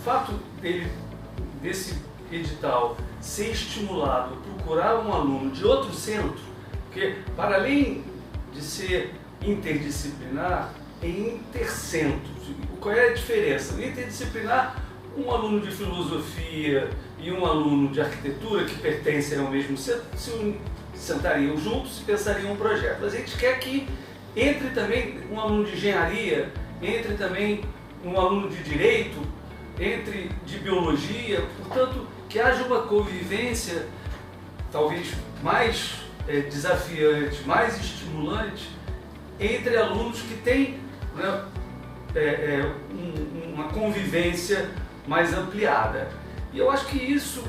fato desse edital ser estimulado a procurar um aluno de outro centro, porque para além de ser interdisciplinar, é intercentro. Qual é a diferença? No interdisciplinar, um aluno de filosofia e um aluno de arquitetura que pertencem ao mesmo centro se sentariam juntos e pensariam um projeto. Mas a gente quer que entre também um aluno de engenharia, entre também um aluno de direito, entre de biologia, portanto, que haja uma convivência talvez mais desafiante, mais estimulante entre alunos que têm, né, uma convivência mais ampliada. E eu acho que isso,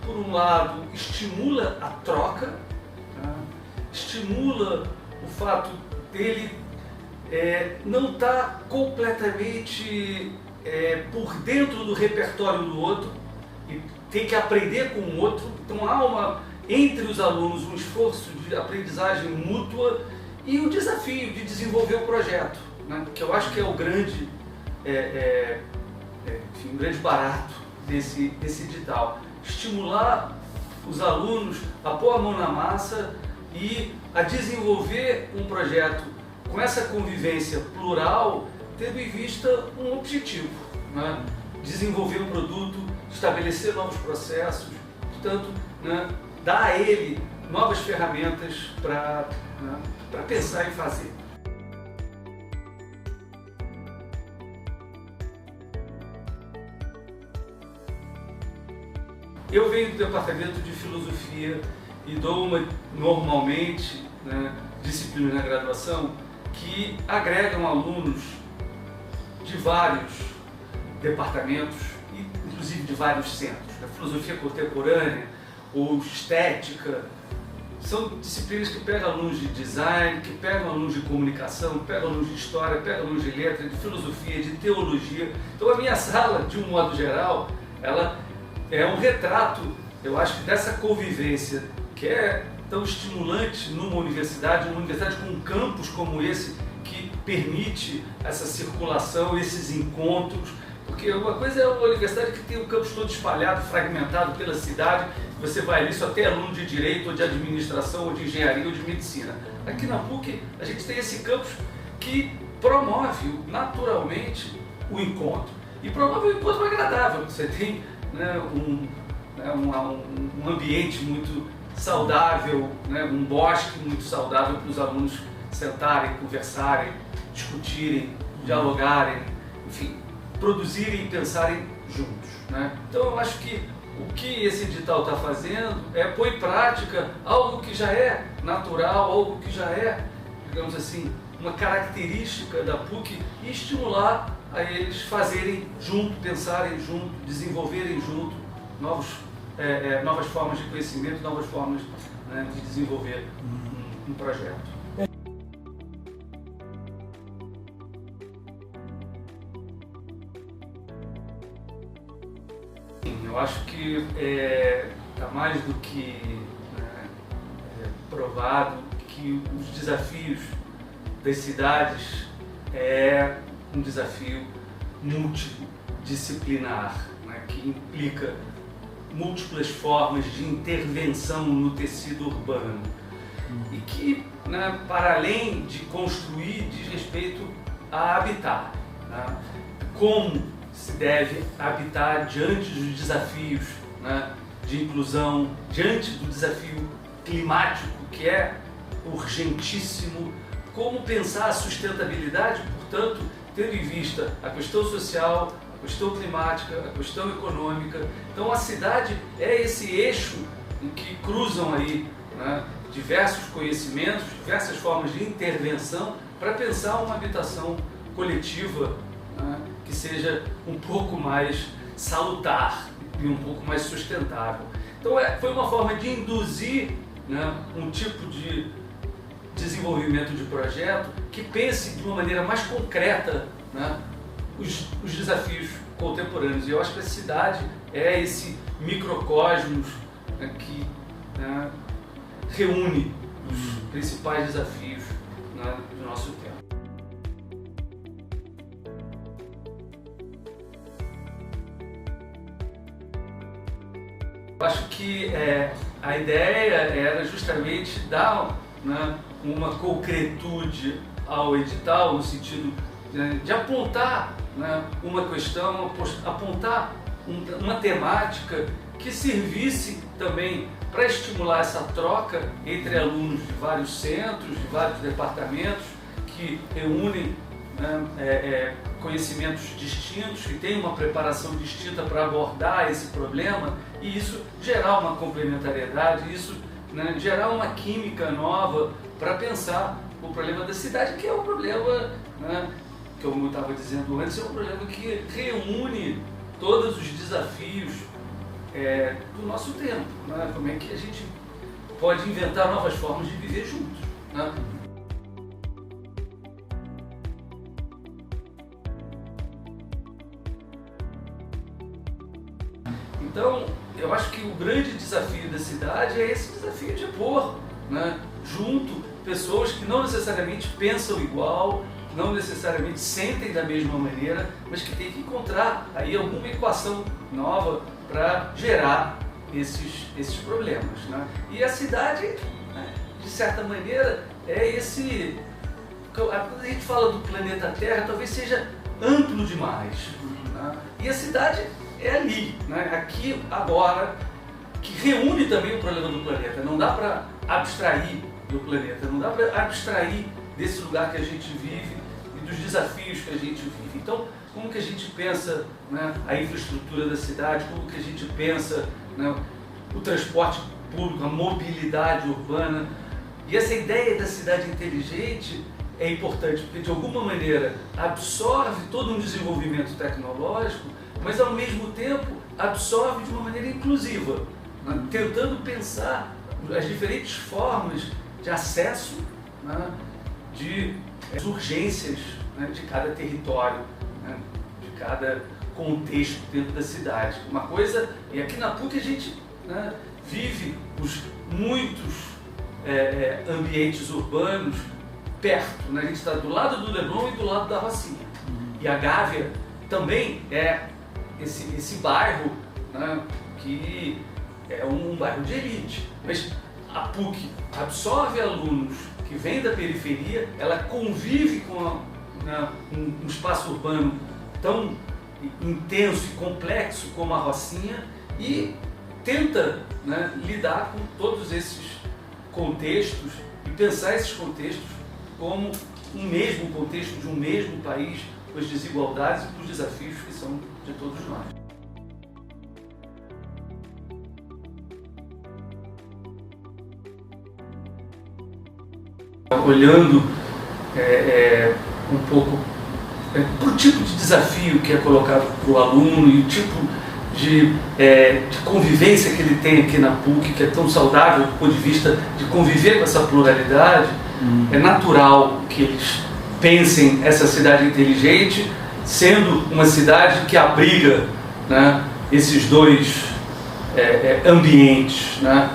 por um lado, estimula a troca, né, estimula o fato dele não estar completamente por dentro do repertório do outro e tem que aprender com o outro. Então há entre os alunos um esforço de aprendizagem mútua e o desafio de desenvolver o projeto, né? Que eu acho que é o grande, o grande barato desse edital. Estimular os alunos a pôr a mão na massa e a desenvolver um projeto com essa convivência plural, tendo em vista um objetivo, né? Desenvolver um produto, estabelecer novos processos, portanto, né, dar a ele novas ferramentas para pensar e fazer. Eu venho do departamento de filosofia e dou normalmente, né, disciplina na graduação que agregam alunos de vários departamentos, inclusive de vários centros. A filosofia contemporânea ou estética são disciplinas que pegam alunos de design, que pegam alunos de comunicação, pegam alunos de história, pegam alunos de letra, de filosofia, de teologia. Então a minha sala, de um modo geral, ela é um retrato, eu acho que dessa convivência que é tão estimulante numa universidade com um campus como esse, que permite essa circulação, esses encontros, porque uma coisa é uma universidade que tem o campus todo espalhado, fragmentado pela cidade, você vai ali, só tem aluno de direito, ou de administração, ou de engenharia, ou de medicina. Aqui na PUC, a gente tem esse campus que promove naturalmente o encontro, e promove um encontro agradável. Você tem, né, um ambiente muito saudável, né, um bosque muito saudável para os alunos sentarem, conversarem, discutirem, dialogarem, enfim, produzirem e pensarem juntos, né? Então eu acho que o que esse edital está fazendo é pôr em prática algo que já é natural, algo que já é, digamos assim, uma característica da PUC e estimular a eles fazerem junto, pensarem junto, desenvolverem junto novas formas de conhecimento, novas formas, né, de desenvolver um projeto. Eu acho que está mais do que, né, provado que os desafios das cidades é um desafio multidisciplinar, né, que implica múltiplas formas de intervenção no tecido urbano e que, né, para além de construir, diz respeito a habitar, né? Como se deve habitar diante dos desafios, né, de inclusão, diante do desafio climático, que é urgentíssimo, como pensar a sustentabilidade, portanto, tendo em vista a questão social, a questão climática, a questão econômica. Então a cidade é esse eixo em que cruzam aí, né, diversos conhecimentos, diversas formas de intervenção para pensar uma habitação coletiva, né, que seja um pouco mais salutar e um pouco mais sustentável. Então foi uma forma de induzir, né, um tipo de desenvolvimento de projeto que pense de uma maneira mais concreta, né, os desafios contemporâneos. E eu acho que a cidade é esse microcosmos, né, que, né, reúne os principais desafios, né, do nosso tempo. Eu acho que a ideia era justamente dar, né, uma concretude ao edital, no sentido de apontar, né, uma questão, apontar uma temática que servisse também para estimular essa troca entre alunos de vários centros, de vários departamentos, que reúnem, né, conhecimentos distintos, que têm uma preparação distinta para abordar esse problema, e isso gerar uma complementariedade, isso, né, gerar uma química nova para pensar o problema da cidade, que é um problema, né, que como eu estava dizendo antes, é um problema que reúne todos os desafios do nosso tempo, né? Como é que a gente pode inventar novas formas de viver juntos, né? Então, eu acho que o grande desafio da cidade é esse desafio de pôr, né, junto pessoas que não necessariamente pensam igual, não necessariamente sentem da mesma maneira, mas que tem que encontrar aí alguma equação nova para gerar esses problemas, né? E a cidade, né, de certa maneira, é esse... Quando a gente fala do planeta Terra, talvez seja amplo demais, né? E a cidade é ali, né, aqui, agora, que reúne também o problema do planeta. Não dá para abstrair do planeta, não dá para abstrair desse lugar que a gente vive e dos desafios que a gente vive. Então, como que a gente pensa, né, a infraestrutura da cidade, como que a gente pensa, né, o transporte público, a mobilidade urbana. E essa ideia da cidade inteligente é importante, porque de alguma maneira absorve todo um desenvolvimento tecnológico, mas ao mesmo tempo absorve de uma maneira inclusiva, né, tentando pensar as diferentes formas de acesso, né, de urgências, né, de cada território, né, de cada contexto dentro da cidade. Uma coisa, e aqui na PUC a gente, né, vive muitos ambientes urbanos perto, né? A gente está do lado do Leblon e do lado da Rocinha. E a Gávea também é esse bairro, né, que é um bairro de elite. Mas a PUC absorve alunos que vêm da periferia, ela convive com um espaço urbano tão intenso e complexo como a Rocinha e tenta, né, lidar com todos esses contextos e pensar esses contextos como um mesmo contexto de um mesmo país, com as desigualdades e com os desafios que são de todos nós. Olhando um pouco para o tipo de desafio que é colocado para o aluno e o tipo de convivência que ele tem aqui na PUC, que é tão saudável do ponto de vista de conviver com essa pluralidade, é natural que eles pensem essa cidade inteligente sendo uma cidade que abriga, né, esses dois ambientes, né,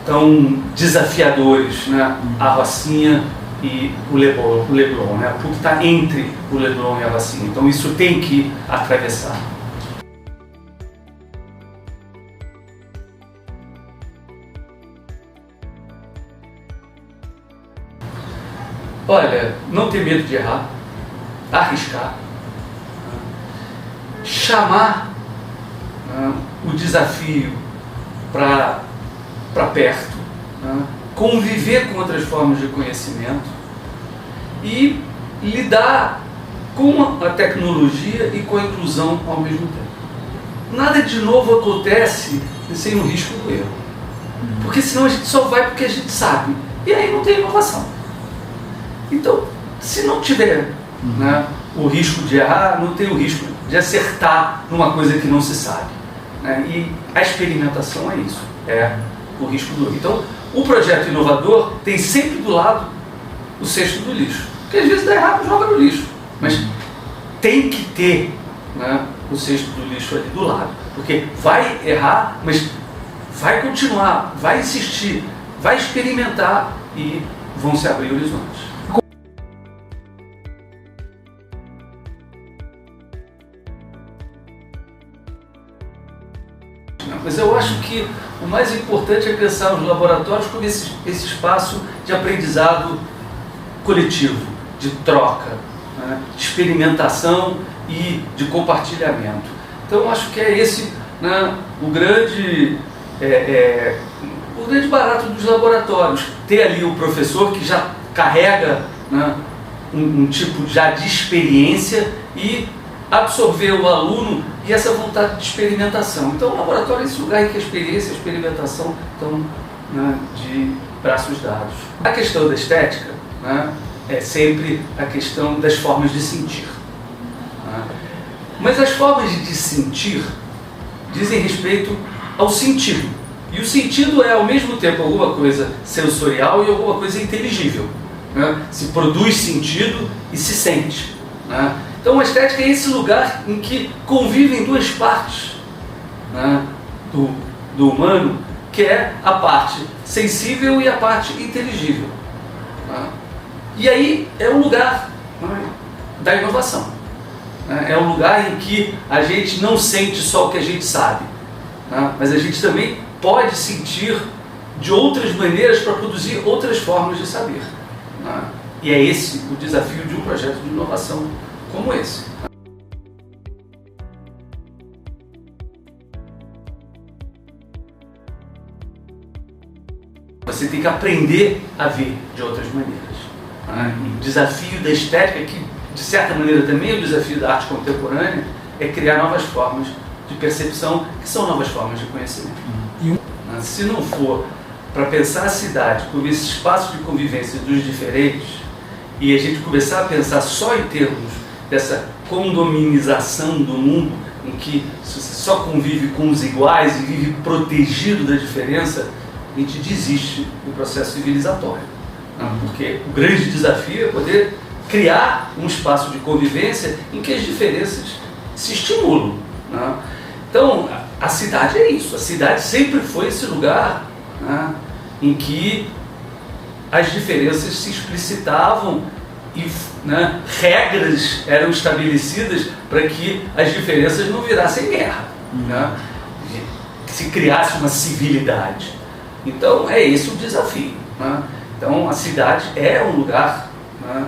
tão desafiadores, né, a Rocinha e o Leblon, né? A PUC está entre o Leblon e a Rocinha, então isso tem que atravessar. Olha, não ter medo de errar, arriscar, chamar, né, o desafio para perto, né, conviver com outras formas de conhecimento e lidar com a tecnologia e com a inclusão ao mesmo tempo. Nada de novo acontece sem o risco do erro, porque senão a gente só vai porque a gente sabe, e aí não tem inovação. Então, se não tiver, né, o risco de errar, não tem o risco de acertar numa coisa que não se sabe, né? E a experimentação é isso, é o risco do erro. Então, o projeto inovador tem sempre do lado o cesto do lixo, porque às vezes dá errado, joga no lixo, mas tem que ter, né, o cesto do lixo ali do lado, porque vai errar, mas vai continuar, vai insistir, vai experimentar e vão se abrir horizontes. Mas eu acho que o mais importante é pensar os laboratórios como esse espaço de aprendizado coletivo, de troca, né, de experimentação e de compartilhamento. Então eu acho que é esse, né, o grande barato dos laboratórios, ter ali o professor que já carrega, né, um tipo já de experiência e absorver o aluno e essa vontade de experimentação. Então o laboratório é esse lugar em que a experiência e a experimentação estão, né, de braços dados. A questão da estética, né, é sempre a questão das formas de sentir. Né? Mas as formas de sentir dizem respeito ao sentido. E o sentido é ao mesmo tempo alguma coisa sensorial e alguma coisa inteligível. Né? Se produz sentido e se sente. Né? Então a estética é esse lugar em que convivem duas partes, né, do humano, que é a parte sensível e a parte inteligível. Né? E aí é o lugar, né, da inovação. Né? É um lugar em que a gente não sente só o que a gente sabe, né? Mas a gente também pode sentir de outras maneiras para produzir outras formas de saber. Né? E é esse o desafio de um projeto de inovação como esse. Você tem que aprender a ver de outras maneiras. Né? E o desafio da estética, que de certa maneira também é o desafio da arte contemporânea, é criar novas formas de percepção, que são novas formas de conhecimento. Se não for para pensar a cidade como esse espaço de convivência dos diferentes, e a gente começar a pensar só em termos dessa condominização do mundo, em que você só convive com os iguais e vive protegido da diferença, a gente desiste do processo civilizatório. Porque o grande desafio é poder criar um espaço de convivência em que as diferenças se estimulam. Né? Então, a cidade é isso. A cidade sempre foi esse lugar, né, em que as diferenças se explicitavam e, né, regras eram estabelecidas para que as diferenças não virassem guerra, né? Que se criasse uma civilidade. Então é esse o desafio. Né? Então a cidade é um lugar, né,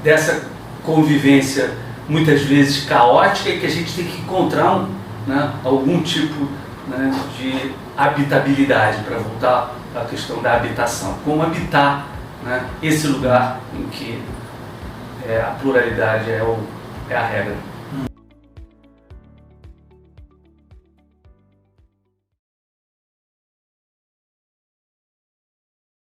dessa convivência muitas vezes caótica e que a gente tem que encontrar né, algum tipo, né, de habitabilidade, para voltar à questão da habitação. Como habitar, né, esse lugar em que a pluralidade é a regra.